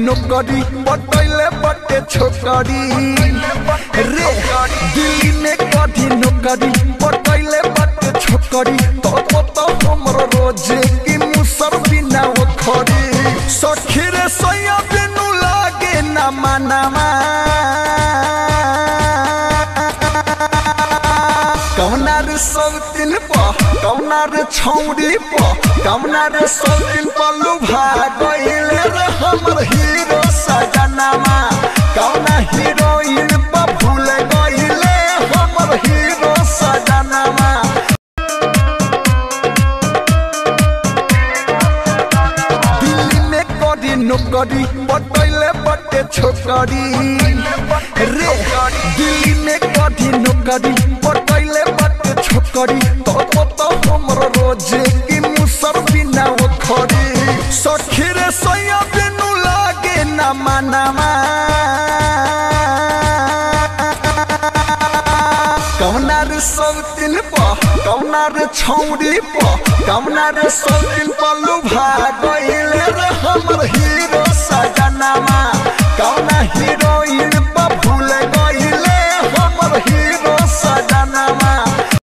नौकरी पटैले बटे छोकरी रे दिल्ली में कभी नौकरी पटैले बटे छोकरी तो हमरो रोजे की मुसर बिना ओखरी सखी रे सैया बिनु लागे ना मनावा कौना रे सब दिन कौना रे छौरी कौना रे सब दिन लुभा गइले रे हमर हीरो सजनामा कौना हीरोइन पर भूल गइले हमर हीरो सजनामा दिल्ली में कभी नौकरी पटैले बटे छोकरी रे दिल्ली में कभी नौकरी पटैले बटे छोकरी तो हमर रोजे की मुसर बिना ओखरी सखी रे सैया बिनु लागे ना मनावा कौना रे सब दिन कौना रे छौरी कौना रे सब दिन लुभा गइले रे हमर हीरो सजन